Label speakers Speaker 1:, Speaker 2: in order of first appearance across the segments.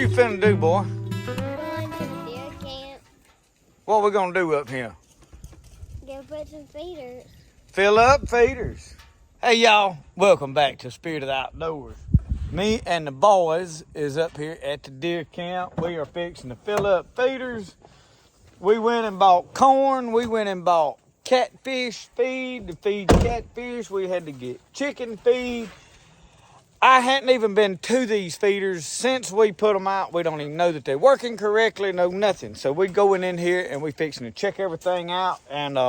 Speaker 1: you finna do, boy?
Speaker 2: We're going to the deer camp.
Speaker 1: What we gonna do up here?
Speaker 2: Go put some feeders.
Speaker 1: Fill up feeders. Hey y'all, welcome back to Spirit of the Outdoors. Me and the boys is up here at the deer camp. We are fixing to fill up feeders. We went and bought corn. We went and bought catfish feed to feed catfish. We had to get chicken feed. I hadn't even been to these feeders since we put them out. We don't even know that they're working correctly, no nothing. So we're going in here and we're fixing to check everything out. And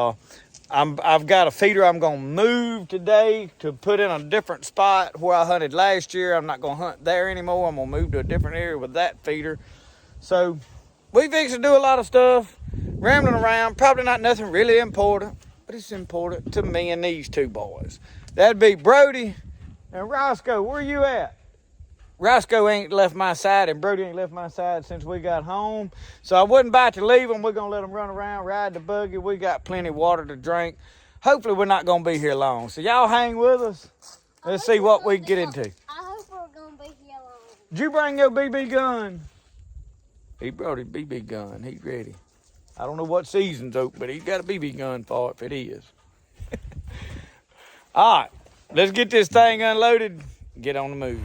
Speaker 1: I've got a feeder I'm gonna move today to put in a different spot where I hunted last year. I'm not gonna hunt there anymore. I'm gonna move to a different area with that feeder. So we fixing to do a lot of stuff, rambling around. Probably not nothing really important, but it's important to me and these two boys. That'd be Brody and Roscoe. Where you at? Roscoe ain't left my side and Brody ain't left my side since we got home. So I wasn't about to leave them. We're going to let them run around, ride the buggy. We got plenty of water to drink. Hopefully we're not going to be here long. So y'all hang with us. Let's see what we can get into.
Speaker 2: I hope we're going to be here long.
Speaker 1: Did you bring your BB gun? He brought his BB gun. He's ready. I don't know what season's open, but he's got a BB gun for it if it is. All right, let's get this thing unloaded and get on the move.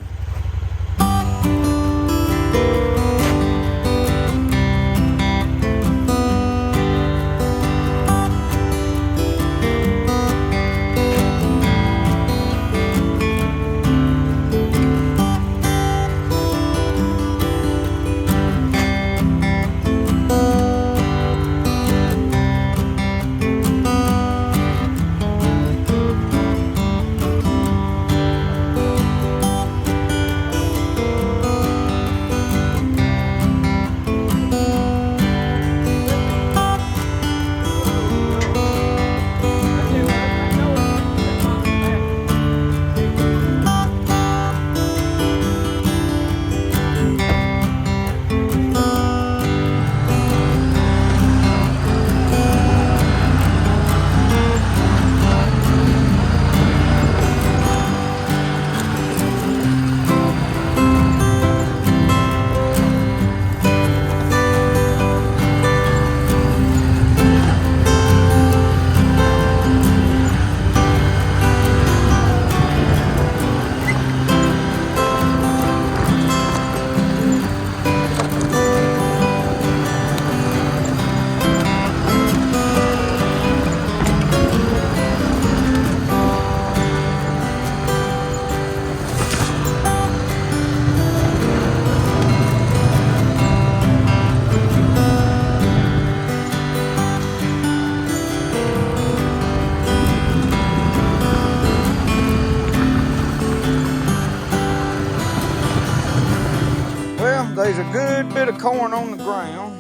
Speaker 1: There's a good bit of corn on the ground,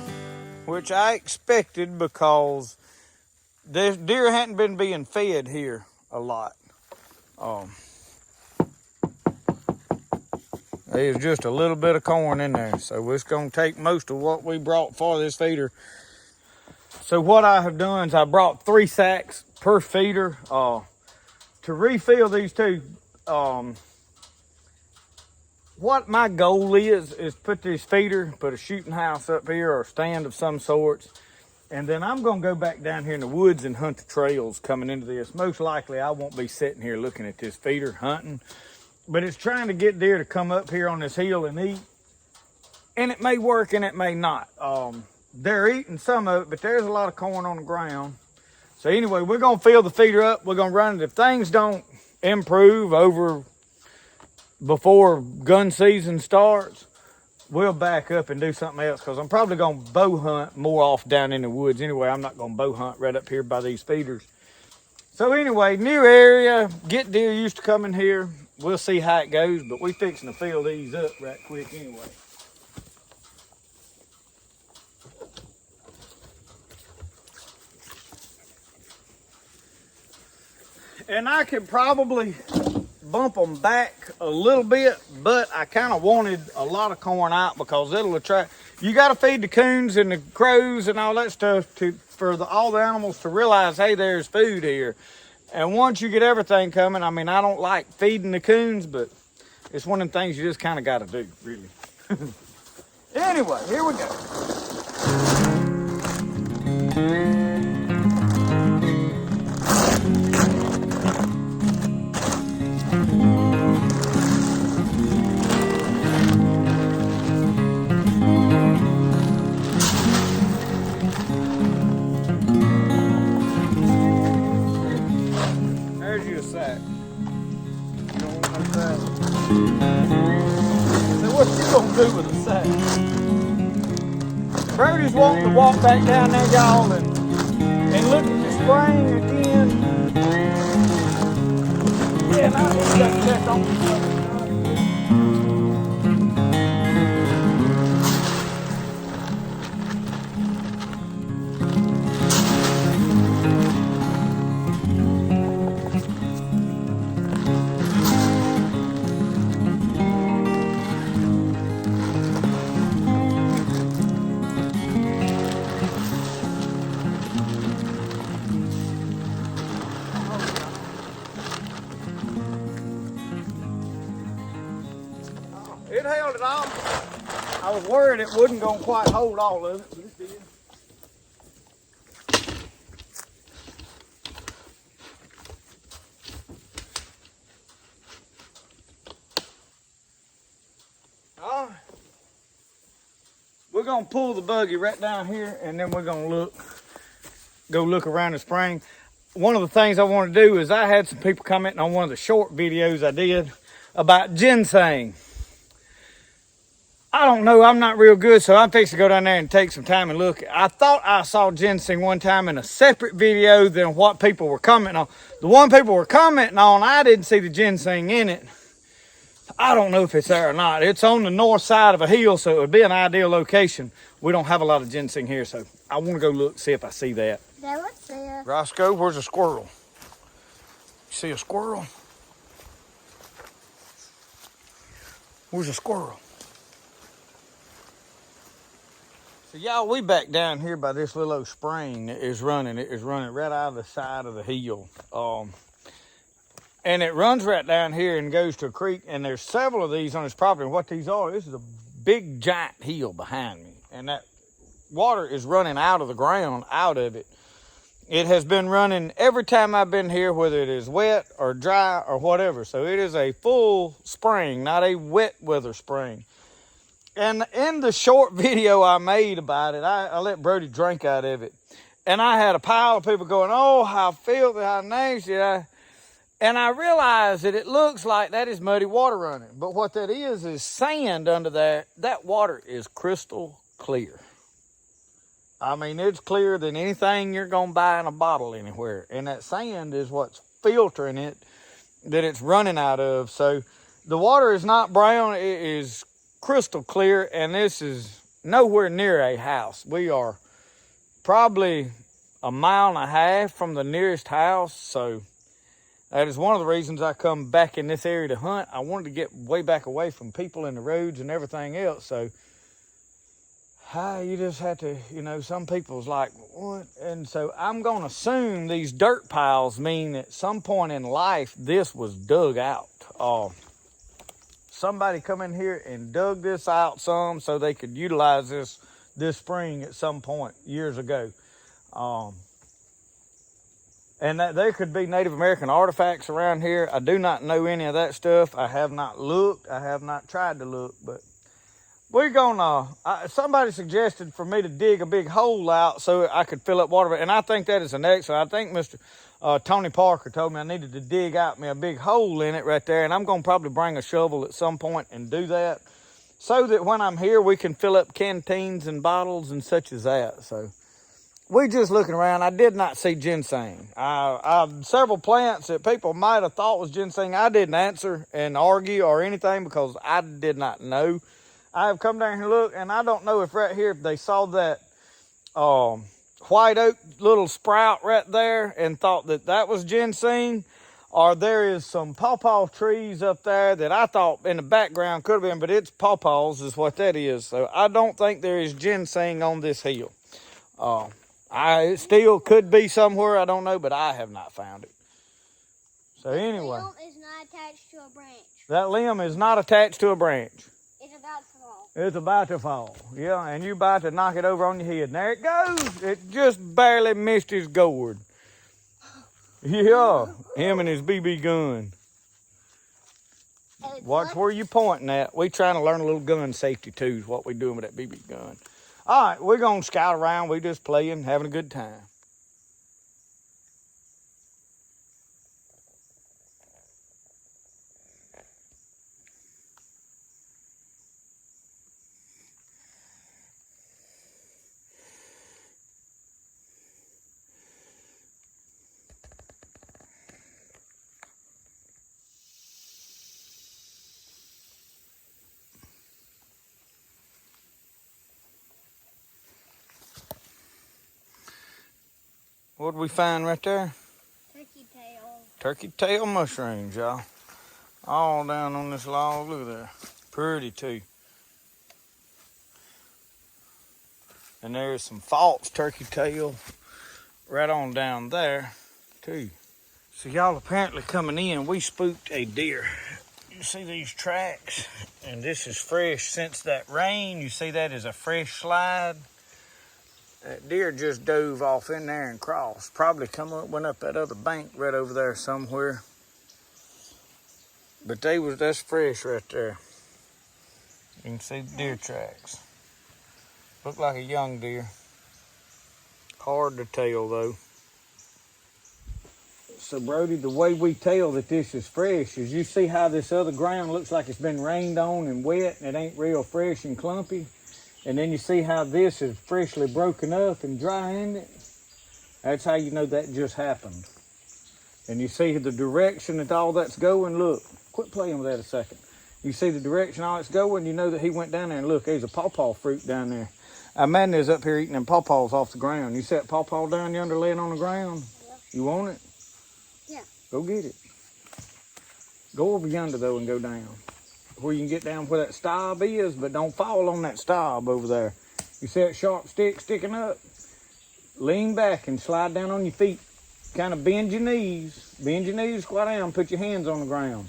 Speaker 1: which I expected because the deer hadn't been being fed here a lot. There's just a little bit of corn in there, so it's going to take most of what we brought for this feeder. So what I have done is I brought 3 sacks per feeder to refill these two. What my goal is put this feeder, put a shooting house up here or a stand of some sorts. And then I'm going to go back down here in the woods and hunt the trails coming into this. Most likely I won't be sitting here looking at this feeder hunting. But it's trying to get deer to come up here on this hill and eat. And it may work and it may not. They're eating some of it, but there's a lot of corn on the ground. So anyway, we're going to fill the feeder up. We're going to run it. If things don't improve over before gun season starts, we'll back up and do something else because I'm probably going to bow hunt more off down in the woods anyway. I'm not going to bow hunt right up here by these feeders. So anyway, new area, get deer used to coming here. We'll see how it goes, but we fixing to fill these up right quick anyway. And I could probably bump them back a little bit, but I kind of wanted a lot of corn out because it'll attract. You got to feed the coons and the crows and all that stuff for all the animals to realize, hey, there's food here. And once you get everything coming, I mean, I don't like feeding the coons, but it's one of the things you just kind of got to do, really. Anyway, here we go. There's you a sack. You don't want no sack. So what you gonna do with a sack? Brody's wanting to walk back down there, y'all, and look at the spring again. Yeah, and I just got to check on something. It held it all. I was worried it wasn't going to quite hold all of it, but it did. We're going to pull the buggy right down here, and then we're going to go look around the spring. One of the things I want to do is I had some people commenting on one of the short videos I did about ginseng. I don't know, I'm not real good, so I'm fixing to go down there and take some time and look. I thought I saw ginseng one time in a separate video than what people were commenting on. The one people were commenting on, I didn't see the ginseng in it. I don't know if it's there or not. It's on the north side of a hill, so it would be an ideal location. We don't have a lot of ginseng here, so I want to go look, see if I see that.
Speaker 2: That was there.
Speaker 1: Roscoe, where's a squirrel? You see a squirrel? Where's a squirrel? So y'all, we back down here by this little old spring that is running. It is running right out of the side of the hill. And it runs right down here and goes to a creek, and there's several of these on this property. And what these are, this is a big giant hill behind me, and that water is running out of the ground, out of it. It has been running every time I've been here, whether it is wet or dry or whatever. So it is a full spring, not a wet weather spring. And in the short video I made about it, I let Brody drink out of it. And I had a pile of people going, oh, how filthy, how nasty. And I realized that it looks like that is muddy water running. But what that is sand under there. That water is crystal clear. I mean, it's clearer than anything you're going to buy in a bottle anywhere. And that sand is what's filtering it, that it's running out of. So the water is not brown, it is crystal clear, and this is nowhere near a house. We are probably a mile and a half from the nearest house, so that is one of the reasons I come back in this area to hunt. I wanted to get way back away from people and the roads and everything else, so you just have to, some people's like, what? And so I'm going to assume these dirt piles mean at some point in life this was dug out. Somebody come in here and dug this out some so they could utilize this spring at some point years ago. And that there could be Native American artifacts around here. I do not know any of that stuff. I have not looked. I have not tried to look, but we're gonna, somebody suggested for me to dig a big hole out so I could fill up water. And I think that is an excellent, I think Mr. Tony Parker told me I needed to dig out me a big hole in it right there. And I'm gonna probably bring a shovel at some point and do that so that when I'm here, we can fill up canteens and bottles and such as that. So we just looking around. I did not see ginseng. Several plants that people might have thought was ginseng. I didn't answer and argue or anything because I did not know. I have come down here and look, and I don't know if right here, if they saw that white oak little sprout right there and thought that that was ginseng, or there is some pawpaw trees up there that I thought in the background could have been, but it's pawpaws is what that is. So I don't think there is ginseng on this hill. It still could be somewhere, I don't know, but I have not found it. So anyway.
Speaker 2: That limb is not attached to a branch.
Speaker 1: That limb is not attached to a branch.
Speaker 2: It's about to fall.
Speaker 1: It's about to fall. Yeah, and you about to knock it over on your head. And there it goes. It just barely missed his gourd. Yeah, him and his BB gun. Watch where you pointing at. We trying to learn a little gun safety too, is what we doing with that BB gun. All right, we're going to scout around. We just playing, having a good time. What did we find right there?
Speaker 2: Turkey tail.
Speaker 1: Turkey tail mushrooms, y'all. All down on this log. Look at there. Pretty too. And there's some false turkey tail right on down there too. So y'all apparently coming in, we spooked a deer. You see these tracks? And this is fresh since that rain. You see that is a fresh slide. That deer just dove off in there and crossed. Probably went up that other bank right over there somewhere. But that's fresh right there. You can see the deer tracks. Look like a young deer. Hard to tell though. So Brody, the way we tell that this is fresh is you see how this other ground looks like it's been rained on and wet and it ain't real fresh and clumpy. And then you see how this is freshly broken up and dry in it. That's how you know that just happened. And you see the direction that all that's going. Look, quit playing with that a second. You see the direction all it's going, you know that he went down there and look, there's a pawpaw fruit down there. Amanda's up here eating them pawpaws off the ground. You see that pawpaw down yonder laying on the ground?
Speaker 2: Yeah.
Speaker 1: You want it?
Speaker 2: Yeah.
Speaker 1: Go get it. Go over yonder though and go down. Where you can get down where that stub is, but don't fall on that stub over there. You see that sharp stick sticking up? Lean back and slide down on your feet. Kind of bend your knees. Bend your knees, squat down, put your hands on the ground.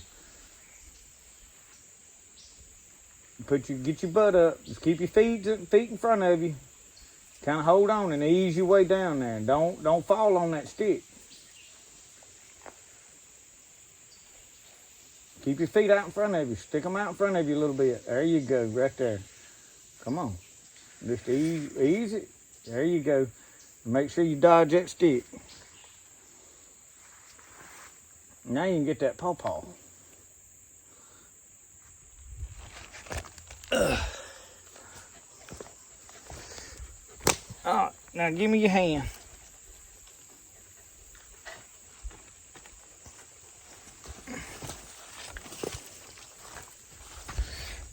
Speaker 1: Get your butt up. Just keep your feet in front of you. Kind of hold on and ease your way down there. Don't fall on that stick. Keep your feet out in front of you. Stick them out in front of you a little bit. There you go, right there. Come on. Just ease it. There you go. Make sure you dodge that stick. Now you can get that pawpaw. All right, now give me your hand.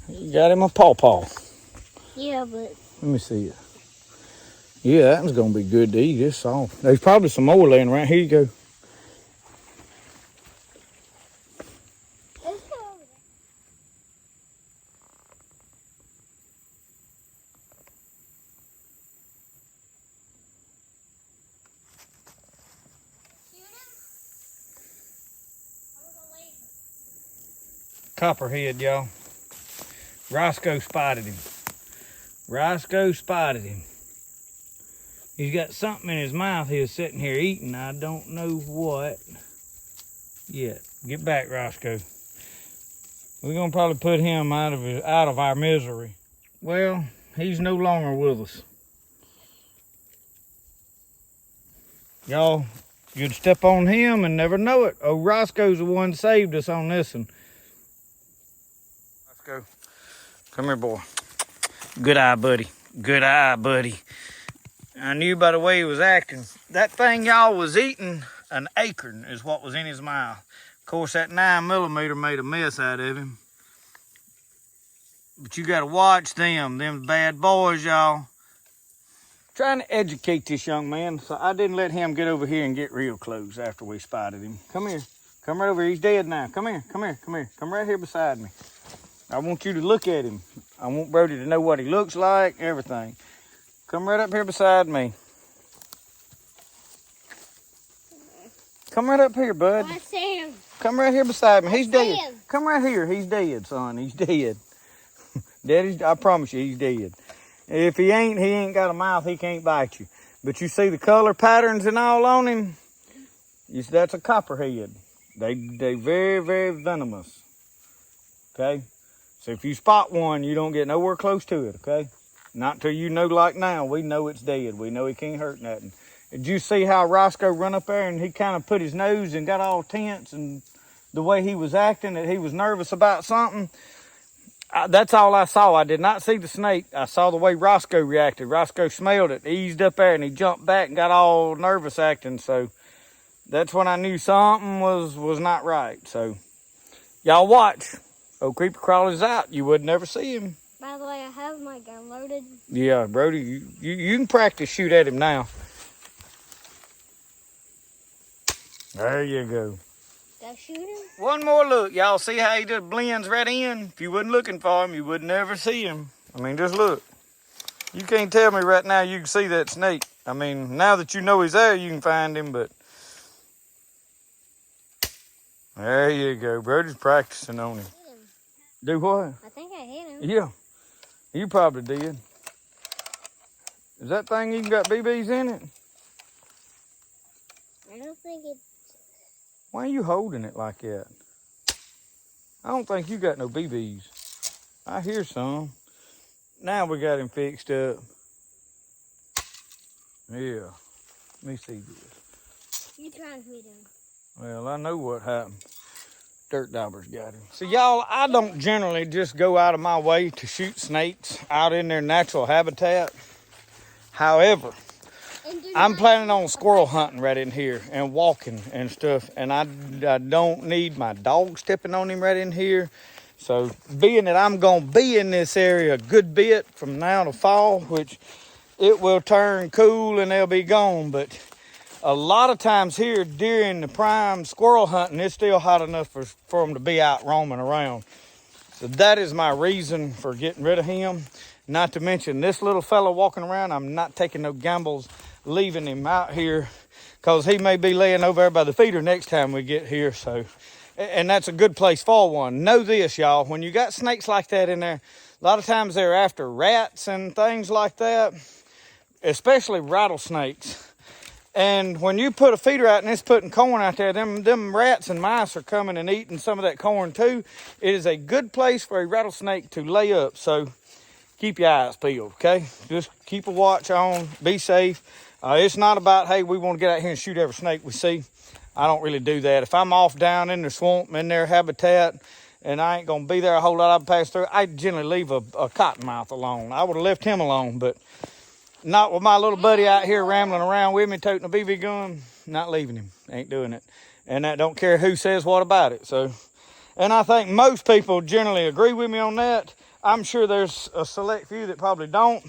Speaker 1: You got him a pawpaw.
Speaker 2: Yeah, but...
Speaker 1: Let me see it. Yeah, that one's going to be good to eat. It's soft. There's probably some more laying around. Here you go.
Speaker 2: Let's go over there. Shoot him? I'm gonna laser.
Speaker 1: Copperhead, y'all. Roscoe spotted him. Roscoe spotted him. He's got something in his mouth he was sitting here eating. I don't know what yet. Get back, Roscoe. We're gonna probably put him out of our misery. Well, he's no longer with us. Y'all, you'd step on him and never know it. Oh, Roscoe's the one that saved us on this one. Roscoe, come here, boy. Good eye, buddy. Good eye, buddy. I knew by the way he was acting. That thing y'all was eating, an acorn is what was in his mouth. Of course, that 9mm made a mess out of him. But you got to watch them bad boys, y'all. Trying to educate this young man, so I didn't let him get over here and get real close after we spotted him. Come here. Come right over here. He's dead now. Come here. Come here. Come here. Come right here beside me. I want you to look at him. I want Brody to know what he looks like, everything. Come right up here beside me. Come right up here, bud.
Speaker 2: I see him.
Speaker 1: Come right here beside me. He's dead.
Speaker 2: him.
Speaker 1: Come right here. He's dead, son. He's dead. Daddy's, I promise you, he's dead. If he ain't got a mouth, he can't bite you. But you see the color patterns and all on him? That's a copperhead. They very, very venomous. Okay? So if you spot one, you don't get nowhere close to it, okay? Not till you know, like now, we know it's dead. We know he can't hurt nothing. Did you see how Roscoe run up there and he kind of put his nose and got all tense and the way he was acting, that he was nervous about something? That's all I saw. I did not see the snake. I saw the way Roscoe reacted. Roscoe smelled it, eased up there, and he jumped back and got all nervous acting. So that's when I knew something was not right. So y'all watch. Oh, creeper crawler's out. You would never see him.
Speaker 2: By the way, I have my gun loaded.
Speaker 1: Yeah, Brody, you can practice shoot at him now. There you go.
Speaker 2: Did I shoot him?
Speaker 1: One more look. Y'all see how he just blends right in? If you wasn't looking for him, you would never see him. I mean, just look. You can't tell me right now you can see that snake. I mean, now that you know he's there, you can find him, but... There you go. Brody's practicing on him. Do what?
Speaker 2: I think I hit him.
Speaker 1: Yeah. You probably did. Is that thing even got BBs in it?
Speaker 2: I don't think it...
Speaker 1: Why are you holding it like that? I don't think you got no BBs. I hear some. Now we got him fixed up. Yeah. Let me see this.
Speaker 2: You try to hit him.
Speaker 1: Well, I know what happened. Dirt daubers got him. So y'all, I don't generally just go out of my way to shoot snakes out in their natural habitat. However, I'm planning on squirrel hunting right in here and walking and stuff. And I don't need my dog stepping on him right in here. So being that I'm going to be in this area a good bit from now to fall, which it will turn cool and they'll be gone. But a lot of times here during the prime squirrel hunting, it's still hot enough for them to be out roaming around. So that is my reason for getting rid of him. Not to mention this little fella walking around, I'm not taking no gambles leaving him out here because he may be laying over there by the feeder next time we get here. So, and that's a good place for one. Know this, y'all, when you got snakes like that in there, a lot of times they're after rats and things like that, especially rattlesnakes. And when you put a feeder out and it's putting corn out there, them rats and mice are coming and eating some of that corn too. It is a good place for a rattlesnake to lay up. So keep your eyes peeled, okay? Just keep a watch on, be safe. It's not about, hey, we want to get out here and shoot every snake we see. I don't really do that. If I'm off down in the swamp, in their habitat, and I ain't going to be there a whole lot, I'll pass through, I generally leave a cottonmouth alone. I would have left him alone, but not with my little buddy out here rambling around with me, toting a BB gun. Not leaving him. Ain't doing it. And I don't care who says what about it. So, and I think most people generally agree with me on that. I'm sure there's a select few that probably don't.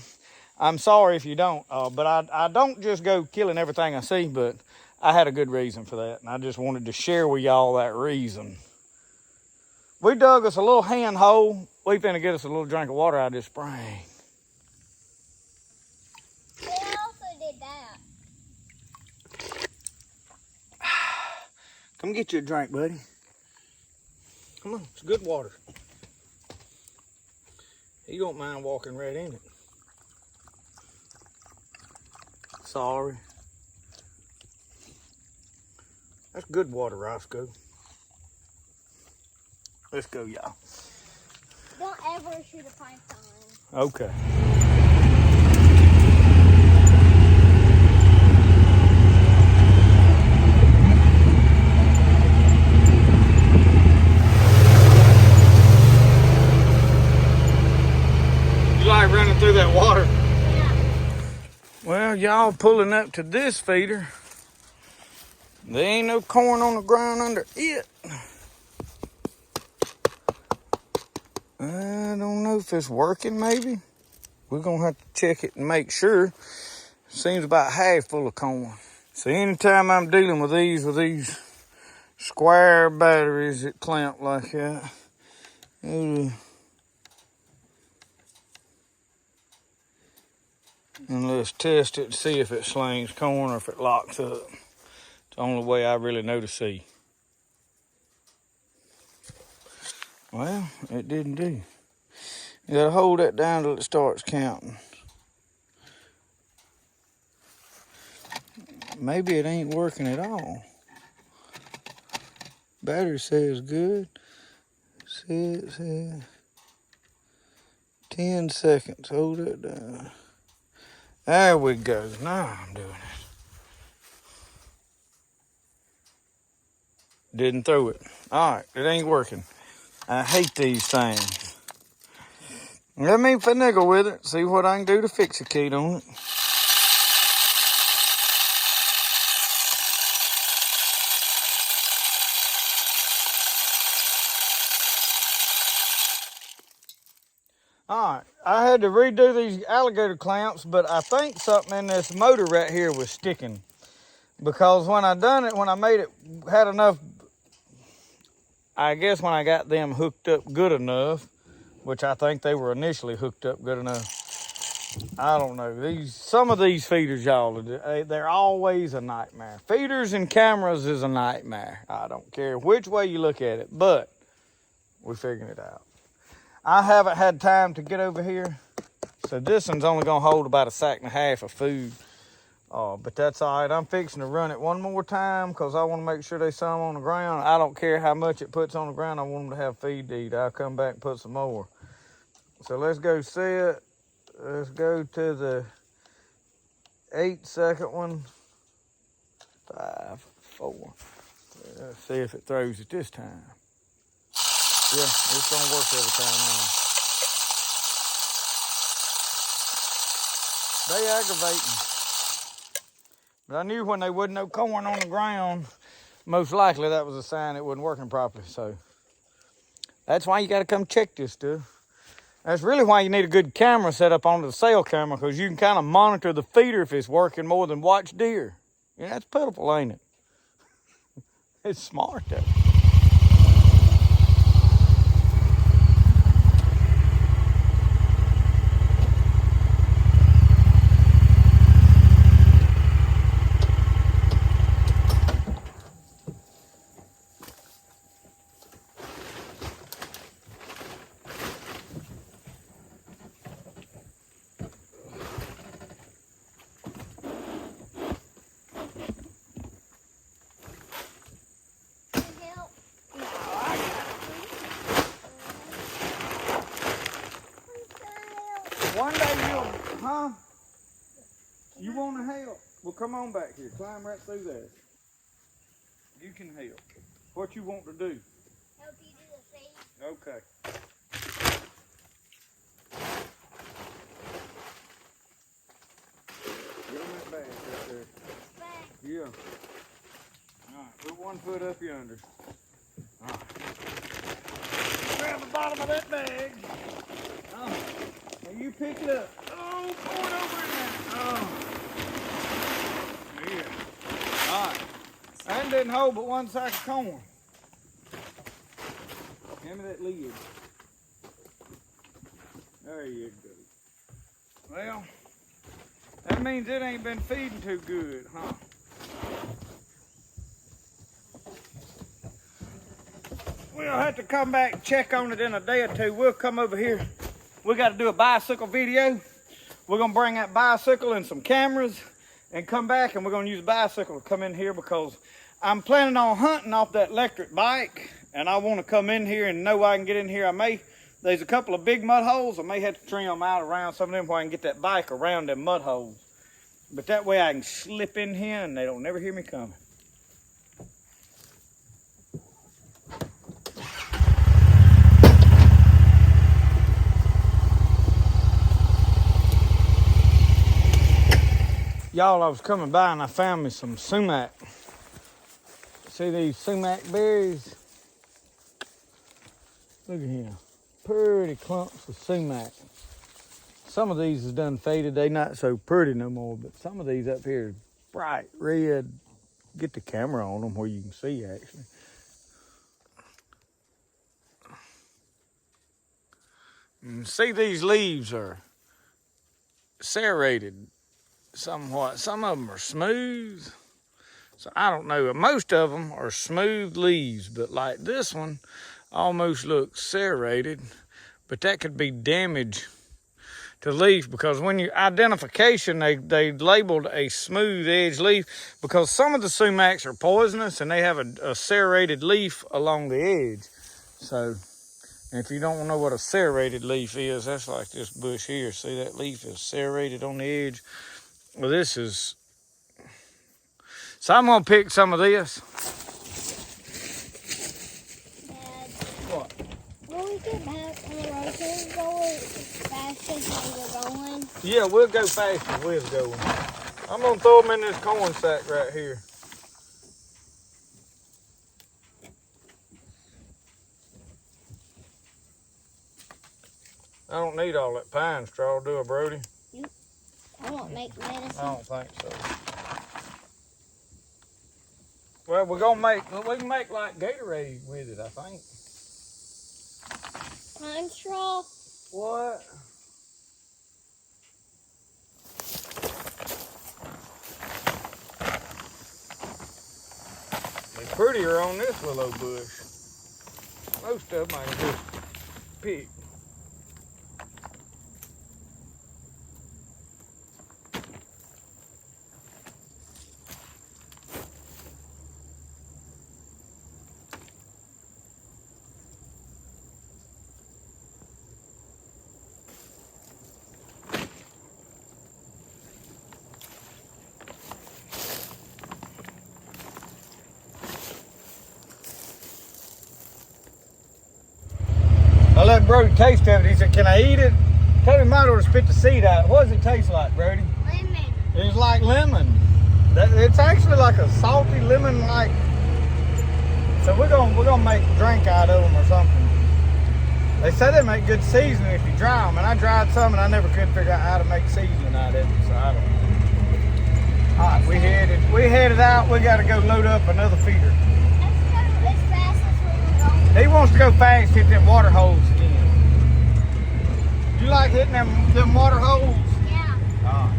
Speaker 1: I'm sorry if you don't. But I don't just go killing everything I see, but I had a good reason for that. And I just wanted to share with y'all that reason. We dug us a little hand hole. We finna get us a little drink of water out of this spring.
Speaker 2: They also did that.
Speaker 1: Come get you a drink, buddy. Come on, it's good water. You don't mind walking right in it. Sorry. That's good water, Roscoe. Let's go, y'all.
Speaker 2: Don't ever shoot a python.
Speaker 1: Okay. Like running through that water.
Speaker 2: Yeah.
Speaker 1: Well, y'all pulling up to this feeder. There ain't no corn on the ground under it. I don't know if it's working, maybe. We're gonna have to check it and make sure. Seems about half full of corn. So anytime I'm dealing with these square batteries that clamp like that, and let's test it to see if it slings corn or if it locks up. It's the only way I really know to see. Well, it didn't do. You gotta hold that down till it starts counting. Maybe it ain't working at all. Battery says good. Says 10 seconds. Hold it down. There we go. Now I'm doing it. Didn't throw it. All right, it ain't working. I hate these things. Let me finagle with it. See what I can do to fix a key on it. All right, I had to redo these alligator clamps, but I think something in this motor right here was sticking. Because when I done it, when I made it, had enough, I guess when I got them hooked up good enough, which I think they were initially hooked up good enough. I don't know. Some of these feeders, y'all, they're always a nightmare. Feeders and cameras is a nightmare. I don't care which way you look at it, but we're figuring it out. I haven't had time to get over here, so this one's only gonna hold about 1.5 sacks of food. But that's all right. I'm fixing to run it one more time because I want to make sure there's some on the ground. I don't care how much it puts on the ground. I want them to have feed to eat. I'll come back and put some more. So let's go set. Let's go to the 8-second one. 5, 4. Let's see if it throws it this time. Yeah, it's gonna work every time now. They aggravating. But I knew when there wasn't no corn on the ground, most likely that was a sign it wasn't working properly. So that's why you got to come check this stuff. That's really why you need a good camera set up onto the cell camera, because you can kind of monitor the feeder if it's working more than watch deer. Yeah, that's pitiful, ain't it? It's smart though. One day you'll, you want to help? Well, come on back here. Climb right through there. You can help. What you want to do?
Speaker 2: Help you do the feed.
Speaker 1: Okay. Get on that bag right there.
Speaker 2: Bag.
Speaker 1: Yeah. All right, put one foot up yonder. All right. Grab the bottom of that bag. And you pick it up. Oh, pour it over in there. Oh. Yeah. All right. That didn't hold but 1 sack of corn. Give me that lid. There you go. Well, that means it ain't been feeding too good, huh? We'll have to come back and check on it in a day or two. We'll come over here. We got to do a bicycle video. We're going to bring that bicycle and some cameras and come back, and we're going to use a bicycle to come in here because I'm planning on hunting off that electric bike, and I want to come in here and know I can get in here. There's a couple of big mud holes. I may have to trim them out around some of them where I can get that bike around them mud holes. But that way I can slip in here and they don't never hear me coming. Y'all, I was coming by and I found me some sumac. See these sumac berries? Look at him. Pretty clumps of sumac. Some of these is done faded. They not so pretty no more, but some of these up here bright red. Get the camera on them where you can see actually. And see, these leaves are serrated somewhat. Some of them are smooth. So I don't know. Most of them are smooth leaves, but like this one almost looks serrated. but that could be damage to leaf, because when you identification, they labeled a smooth edge leaf because some of the sumacs are poisonous and they have a serrated leaf along the edge. So if you don't know what a serrated leaf is, that's like this bush here. See, that leaf is serrated on the edge. Well, this is, so I'm gonna pick some of this.
Speaker 2: Dad,
Speaker 1: What?
Speaker 2: will we get back on the road? Can we go as fast as we're going?
Speaker 1: Yeah, we'll go faster as we're going. I'm gonna throw them in this corn sack right here. I don't need all that pine straw, do I, Brody?
Speaker 2: I won't make medicine.
Speaker 1: I don't think so. Well, we can make like Gatorade with it, I think.
Speaker 2: Pine straw?
Speaker 1: What? They're prettier on this willow bush. Most of them I can just pick. I let Brody taste of it. He said, "Can I eat it?" Told him might ought to spit the seed out. What does it taste like, Brody?
Speaker 2: Lemon.
Speaker 1: It's like lemon. It's actually like a salty lemon, like. So we're gonna make a drink out of them or something. They say they make good seasoning if you dry them, and I dried some, and I never could figure out how to make seasoning out of it. So I don't know. All right, we headed out. We got to go load up another feeder.
Speaker 2: Let's go as fast as we're going.
Speaker 1: He wants to go fast, hit them water holes again. You like hitting them water holes?
Speaker 2: Yeah.
Speaker 1: Ah.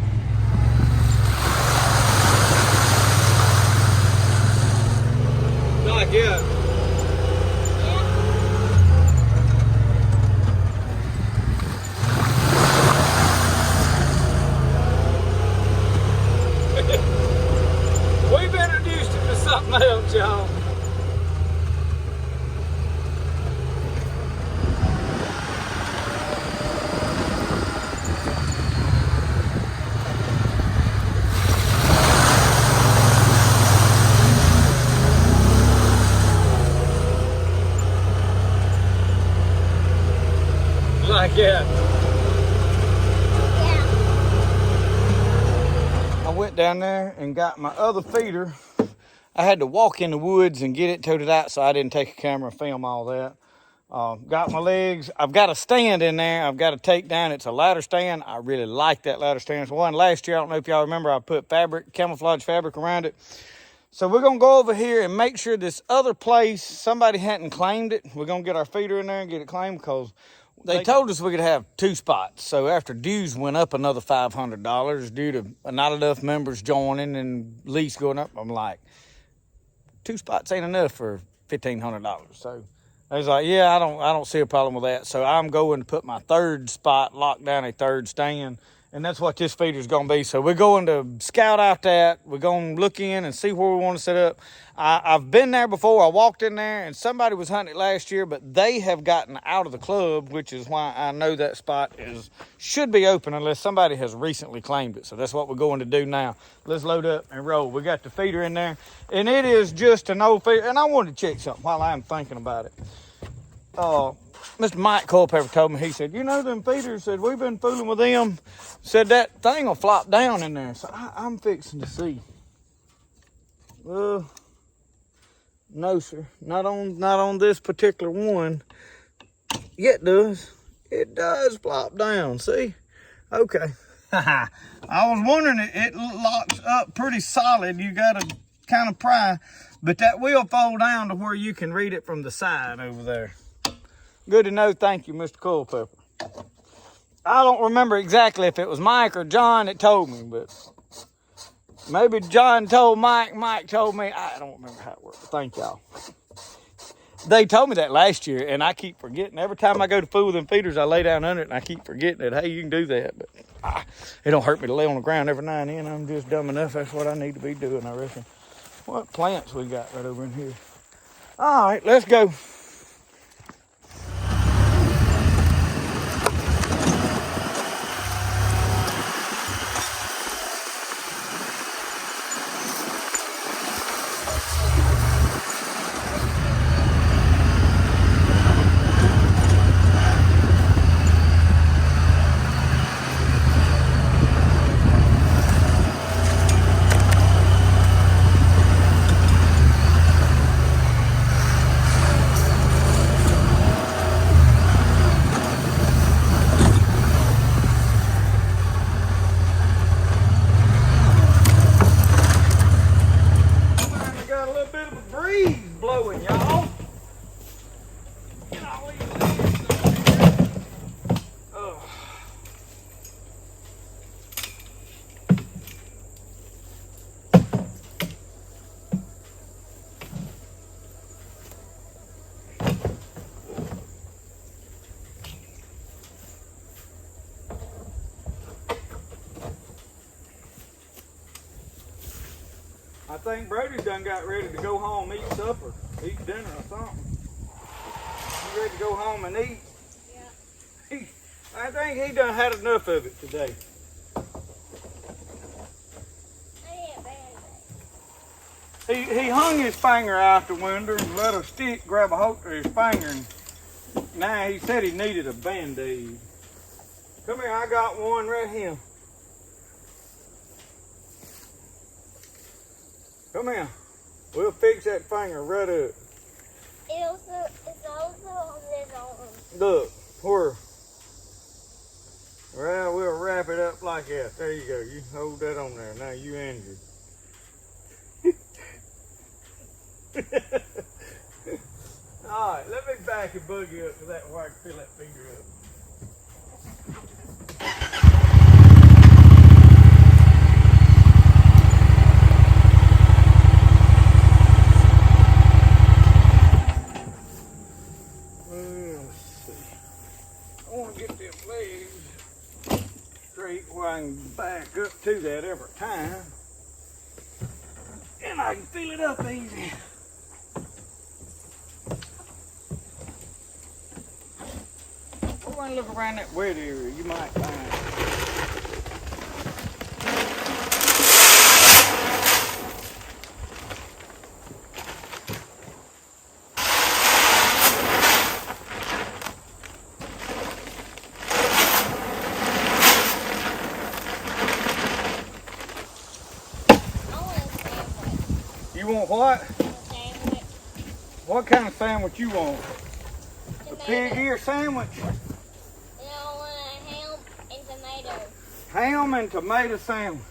Speaker 1: Like, yeah. We've introduced him to something else, y'all. Like, yeah. I went down there and got my other feeder. I had to walk in the woods and get it toted out, so I didn't take a camera and film all that. Got my legs. I've got a stand in there. I've got to take down. It's a ladder stand. I really like that ladder stand. It's one last year. I don't know if y'all remember. I put camouflage fabric around it. So we're going to go over here and make sure this other place, somebody hadn't claimed it. We're going to get our feeder in there and get it claimed because they told us we could have 2 spots. So after dues went up another $500 due to not enough members joining and lease going up, I'm like, 2 spots ain't enough for $1,500. So I was like, yeah, I don't see a problem with that. So I'm going to put my 3rd spot, lock down a 3rd stand, and that's what this feeder's going to be. So we're going to scout out that. We're going to look in and see where we want to set up. I've been there before. I walked in there, and somebody was hunting it last year, but they have gotten out of the club, which is why I know that spot should be open unless somebody has recently claimed it. So that's what we're going to do now. Let's load up and roll. We got the feeder in there, and it is just an old feeder. And I wanted to check something while I'm thinking about it. Mr. Mike Culpepper told me, he said, you know, them feeders, said, we've been fooling with them. Said that thing will flop down in there. So I'm fixing to see. No, sir. Not on this particular one. Yeah, it does. It does flop down. See? Okay. I was wondering, it locks up pretty solid. You got to kind of pry. But that will fold down to where you can read it from the side over there. Good to know. Thank you, Mr. Culpepper. I don't remember exactly if it was Mike or John that told me, but maybe John told Mike, Mike told me. I don't remember how it worked. Thank y'all. They told me that last year, and I keep forgetting. Every time I go to fool them feeders, I lay down under it, and I keep forgetting that, hey, you can do that. But it don't hurt me to lay on the ground every now and then. I'm just dumb enough. That's what I need to be doing, I reckon. What plants we got right over in here? All right, let's go. Blowing, y'all. Get all these leaves up here. Oh. I think Brody's done got ready to go home, eat supper, eat dinner or something. You ready to go home and eat? Yeah. I think he done had enough of it today. He hung his finger out the window and let a stick grab a hold of his finger, and now he said he needed a Band-Aid. Come here, I got one right here. Come here. We'll fix that finger right up.
Speaker 2: It's also on his arm.
Speaker 1: Look, where? Well, we'll wrap it up like that. There you go. You hold that on there. Now you injured. All right, let me back your buggy up so that way I can fill that finger up. Where I can back up to that every time, and I can fill it up easy. Go and look around that wet area, you might find. You want what?
Speaker 2: Sandwich.
Speaker 1: What kind of sandwich you want?
Speaker 2: Tomato.
Speaker 1: A pig ear sandwich?
Speaker 2: And I want a ham and tomato.
Speaker 1: Ham and tomato sandwich.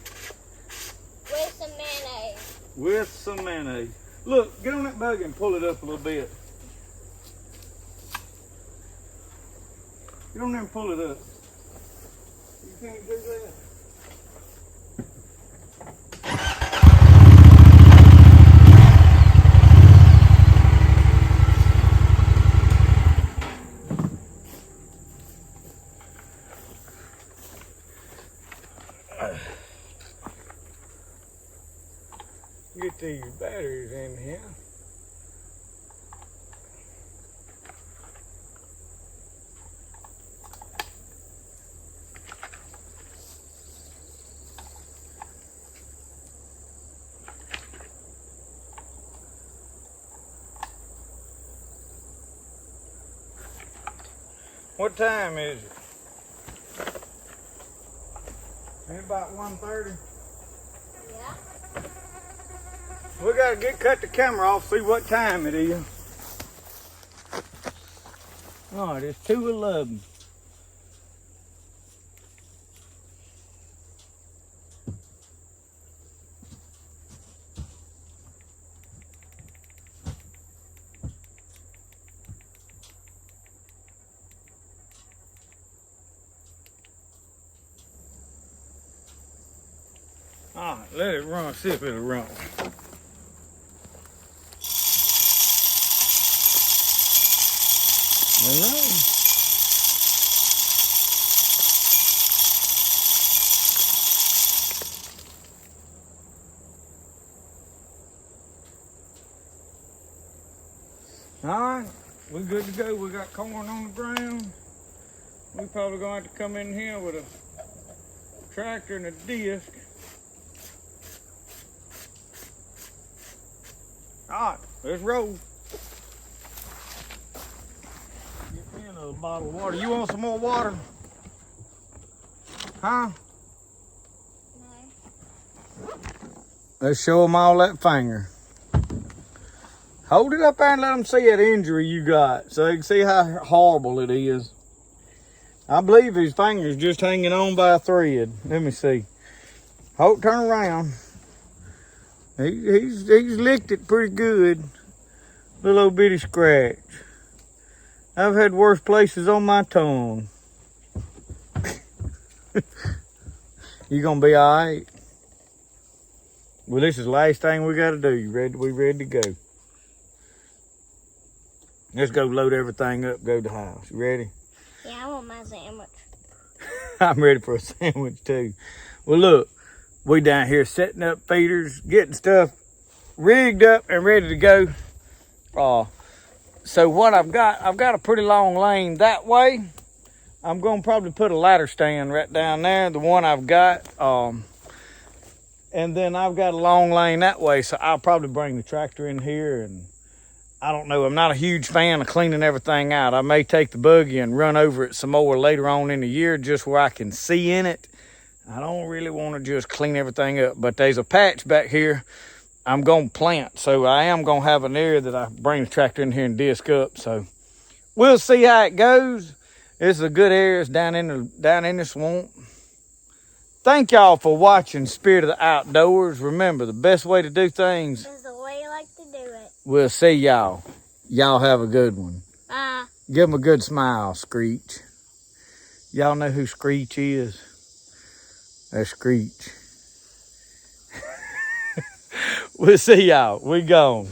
Speaker 2: With some mayonnaise.
Speaker 1: With some mayonnaise. Look, get on that buggy and pull it up a little bit. Get on there and pull it up. You can't do that. Get these batteries in here. What time is it? It's about 1:30.
Speaker 2: Yeah.
Speaker 1: We gotta cut the camera off, see what time it is. All right, it's 2:11. All right, let it run, see if it'll run. I know. All right, we're good to go. We got corn on the ground. We probably gonna have to come in here with a tractor and a disc. All right, let's roll. Get me another bottle of water. You want some more water? Huh?
Speaker 2: No.
Speaker 1: Let's show them all that finger. Hold it up there and let them see that injury you got so they can see how horrible it is. I believe his finger's just hanging on by a thread. Let me see. Hold, turn around. He's licked it pretty good. Little old bitty scratch. I've had worse places on my tongue. You gonna be all right? Well, this is the last thing we gotta do. You ready? We ready to go. Let's go load everything up, go to the house. You ready?
Speaker 2: Yeah, I want my sandwich.
Speaker 1: I'm ready for a sandwich too. Well, look, we down here setting up feeders, getting stuff rigged up and ready to go. So what I've got a pretty long lane that way. I'm gonna probably put a ladder stand right down there, the one I've got. And then I've got a long lane that way, so I'll probably bring the tractor in here. And I don't know, I'm not a huge fan of cleaning everything out. I may take the buggy and run over it some more later on in the year just where I can see in it. I don't really want to just clean everything up, but there's a patch back here I'm going to plant. So I am going to have an area that I bring the tractor in here and disc up. So we'll see how it goes. This is a good area. It's down in the swamp. Thank y'all for watching Spirit of the Outdoors. Remember, the best way to do things
Speaker 2: is the way you like to do it.
Speaker 1: We'll see y'all. Y'all have a good one.
Speaker 2: Bye.
Speaker 1: Give them a good smile, Screech. Y'all know who Screech is? That's Screech. We'll see y'all. We gone.